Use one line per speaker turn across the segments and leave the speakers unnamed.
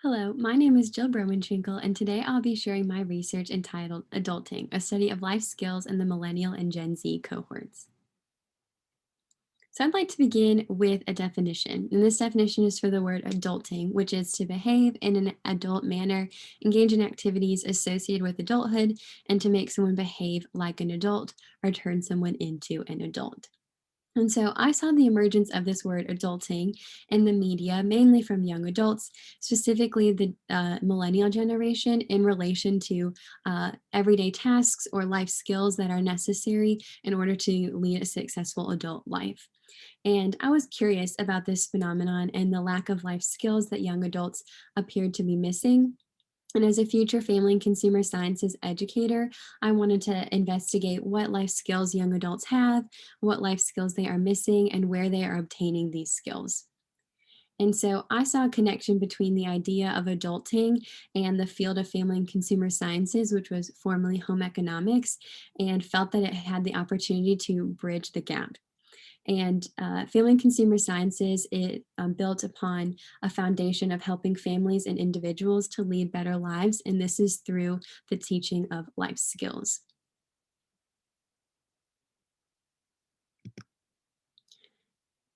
Hello, my name is Jill Bromenschenkel, and today I'll be sharing my research entitled Adulting, a study of life skills in the Millennial and Gen Z cohorts. So I'd like to begin with a definition, and this definition is for the word adulting, which is to behave in an adult manner, engage in activities associated with adulthood, and to make someone behave like an adult or turn someone into an adult. And so I saw the emergence of this word adulting in the media, mainly from young adults, specifically the millennial generation, in relation to everyday tasks or life skills that are necessary in order to lead a successful adult life. And I was curious about this phenomenon and the lack of life skills that young adults appeared to be missing. And as a future family and consumer sciences educator, I wanted to investigate what life skills young adults have, what life skills they are missing, and where they are obtaining these skills. And so I saw a connection between the idea of adulting and the field of family and consumer sciences, which was formerly home economics, and felt that it had the opportunity to bridge the gap. And family and consumer sciences, it built upon a foundation of helping families and individuals to lead better lives. And this is through the teaching of life skills.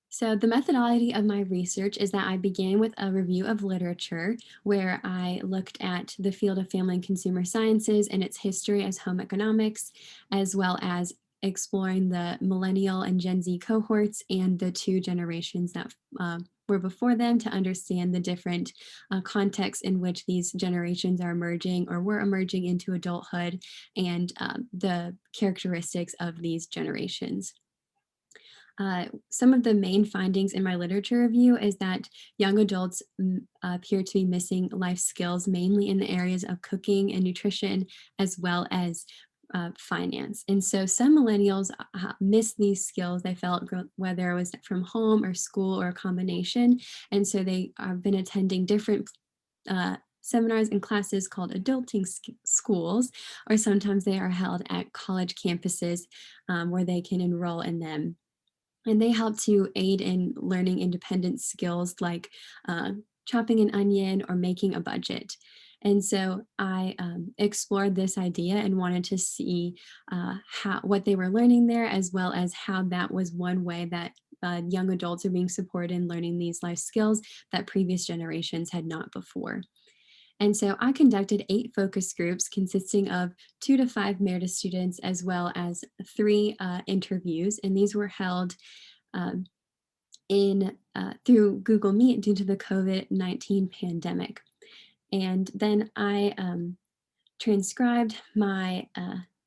So the methodology of my research is that I began with a review of literature where I looked at the field of family and consumer sciences and its history as home economics, as well as exploring the millennial and Gen Z cohorts and the two generations that were before them to understand the different contexts in which these generations are emerging or were emerging into adulthood and the characteristics of these generations. Some of the main findings in my literature review is that young adults appear to be missing life skills, mainly in the areas of cooking and nutrition, as well as finance. And so some millennials miss these skills. They felt whether it was from home or school or a combination. And so they have been attending different seminars and classes called adulting schools, or sometimes they are held at college campuses where they can enroll in them, and they help to aid in learning independent skills like chopping an onion or making a budget. And so I explored this idea and wanted to see what they were learning there, as well as how that was one way that young adults are being supported in learning these life skills that previous generations had not before. And so I conducted 8 focus groups consisting of 2 to 5 Meredith students, as well as 3 interviews. And these were held um, in through Google Meet due to the COVID-19 pandemic. And then I transcribed my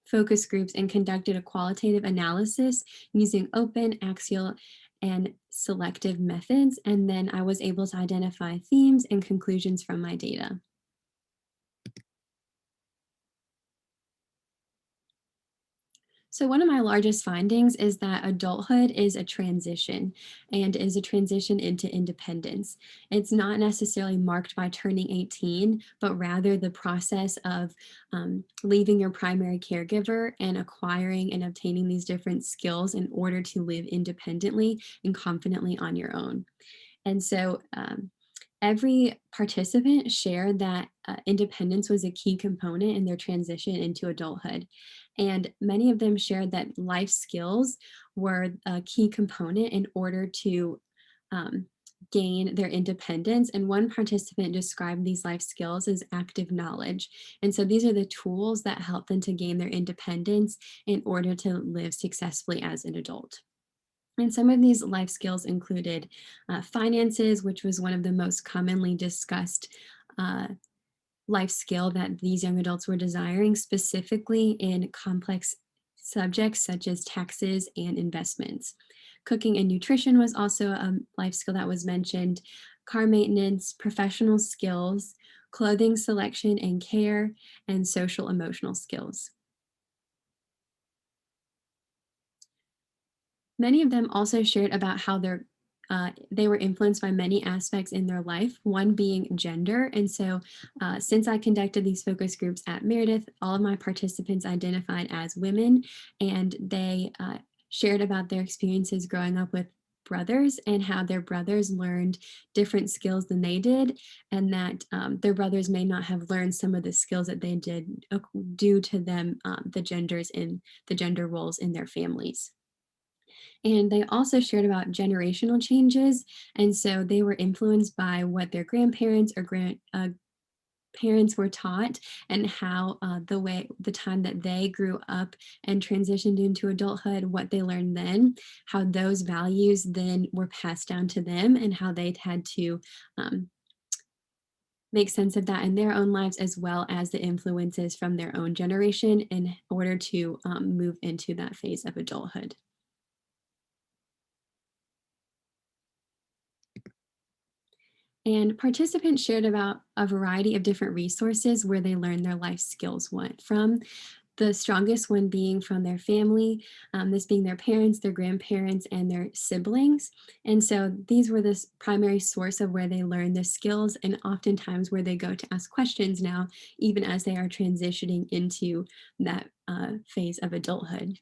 focus groups and conducted a qualitative analysis using open, axial, and selective methods. And then I was able to identify themes and conclusions from my data. So one of my largest findings is that adulthood is a transition and is a transition into independence. It's not necessarily marked by turning 18, but rather the process of leaving your primary caregiver and acquiring and obtaining these different skills in order to live independently and confidently on your own. And so every participant shared that independence was a key component in their transition into adulthood. And many of them shared that life skills were a key component in order to um, gain their independence. And one participant described these life skills as active knowledge. And so these are the tools that help them to gain their independence in order to live successfully as an adult. And some of these life skills included finances, which was one of the most commonly discussed uh, life skill that these young adults were desiring, specifically in complex subjects such as taxes and investments. Cooking and nutrition was also a life skill that was mentioned, car maintenance, professional skills, clothing selection and care, and social emotional skills. Many of them also shared about how they were influenced by many aspects in their life, one being gender. And so, since I conducted these focus groups at Meredith, all of my participants identified as women, and they shared about their experiences growing up with brothers and how their brothers learned different skills than they did, and that their brothers may not have learned some of the skills that they did due to them, the genders in the gender roles in their families. And they also shared about generational changes. And so they were influenced by what their grandparents or parents were taught, and how the time that they grew up and transitioned into adulthood, what they learned then, how those values then were passed down to them, and how they'd had to um, make sense of that in their own lives, as well as the influences from their own generation in order to move into that phase of adulthood. And participants shared about a variety of different resources where they learned their life skills went from. The strongest one being from their family, this being their parents, their grandparents, and their siblings. And so these were the primary source of where they learn the skills, and oftentimes where they go to ask questions now, even as they are transitioning into that phase of adulthood.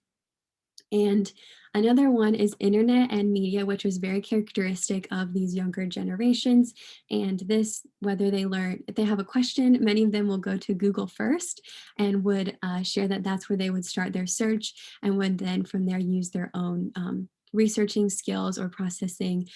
And another one is internet and media, which was very characteristic of these younger generations. And this, whether they learn, if they have a question, many of them will go to Google first and would share that that's where they would start their search, and would then from there use their own researching skills or processing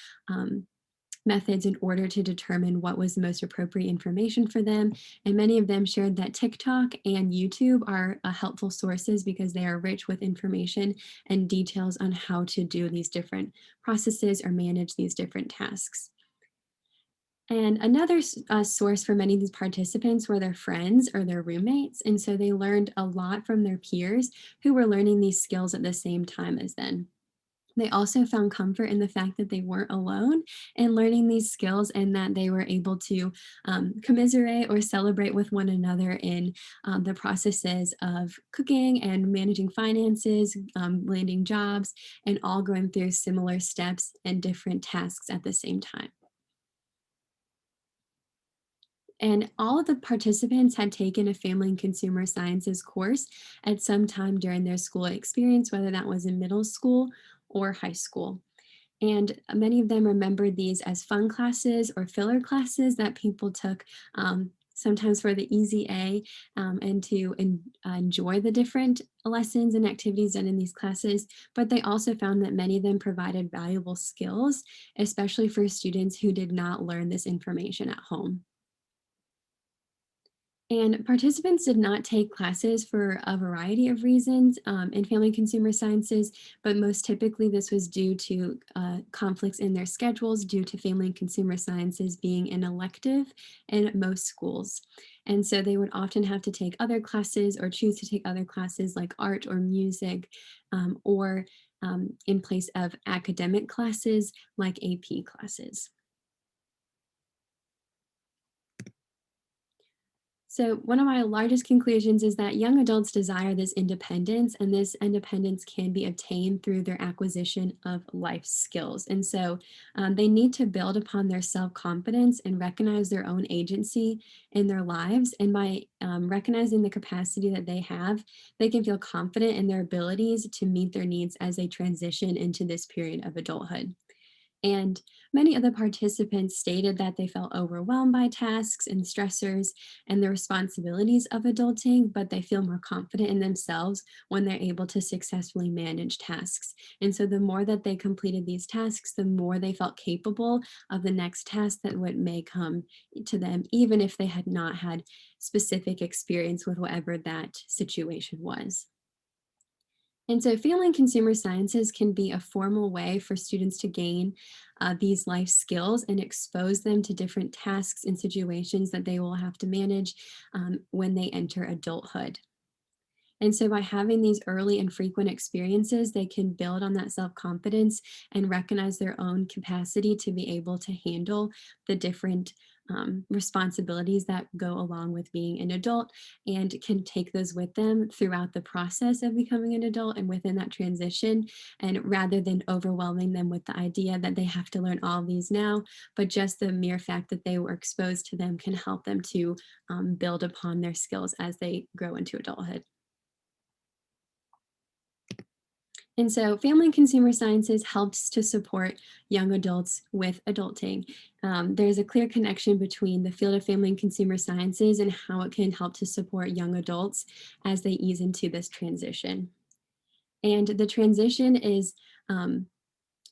methods in order to determine what was the most appropriate information for them. And many of them shared that TikTok and YouTube are helpful sources because they are rich with information and details on how to do these different processes or manage these different tasks. And another source for many of these participants were their friends or their roommates. And so they learned a lot from their peers who were learning these skills at the same time as them. They also found comfort in the fact that they weren't alone in learning these skills, and that they were able to commiserate or celebrate with one another in the processes of cooking and managing finances, landing jobs, and all going through similar steps and different tasks at the same time. And all of the participants had taken a family and consumer sciences course at some time during their school experience, whether that was in middle school or high school. And many of them remembered these as fun classes or filler classes that people took, sometimes for the easy A, and to enjoy the different lessons and activities done in these classes. But they also found that many of them provided valuable skills, especially for students who did not learn this information at home. And participants did not take classes for a variety of reasons in family and consumer sciences, but most typically this was due to conflicts in their schedules due to family and consumer sciences being an elective in most schools. And so they would often have to take other classes or choose to take other classes like art or music, or in place of academic classes like AP classes. So, one of my largest conclusions is that young adults desire this independence, and this independence can be obtained through their acquisition of life skills. And so, they need to build upon their self confidence and recognize their own agency in their lives. And by recognizing the capacity that they have, they can feel confident in their abilities to meet their needs as they transition into this period of adulthood. And many of the participants stated that they felt overwhelmed by tasks and stressors and the responsibilities of adulting, but they feel more confident in themselves when they're able to successfully manage tasks. And so the more that they completed these tasks, the more they felt capable of the next task that would may come to them, even if they had not had specific experience with whatever that situation was. And so, family and consumer sciences can be a formal way for students to gain these life skills and expose them to different tasks and situations that they will have to manage when they enter adulthood. And so, by having these early and frequent experiences, they can build on that self confidence and recognize their own capacity to be able to handle the different responsibilities that go along with being an adult, and can take those with them throughout the process of becoming an adult and within that transition. And rather than overwhelming them with the idea that they have to learn all of these now, but just the mere fact that they were exposed to them can help them to build upon their skills as they grow into adulthood. And so, family and consumer sciences helps to support young adults with adulting. There's a clear connection between the field of family and consumer sciences and how it can help to support young adults as they ease into this transition. And the transition is um,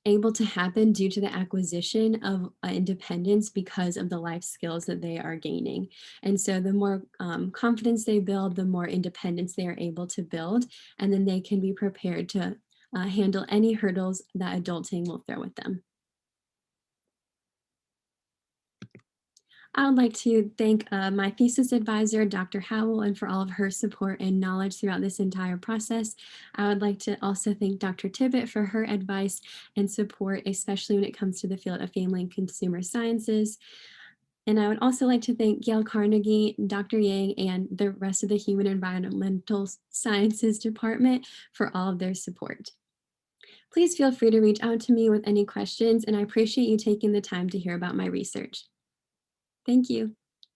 able to happen due to the acquisition of independence because of the life skills that they are gaining. And so the more confidence they build, the more independence they are able to build, and then they can be prepared to handle any hurdles that adulting will throw at them. I would like to thank my thesis advisor, Dr. Howell, and for all of her support and knowledge throughout this entire process. I would like to also thank Dr. Tibbett for her advice and support, especially when it comes to the field of family and consumer sciences. And I would also like to thank Gail Carnegie, Dr. Yang, and the rest of the Human Environmental Sciences Department for all of their support. Please feel free to reach out to me with any questions, and I appreciate you taking the time to hear about my research. Thank you.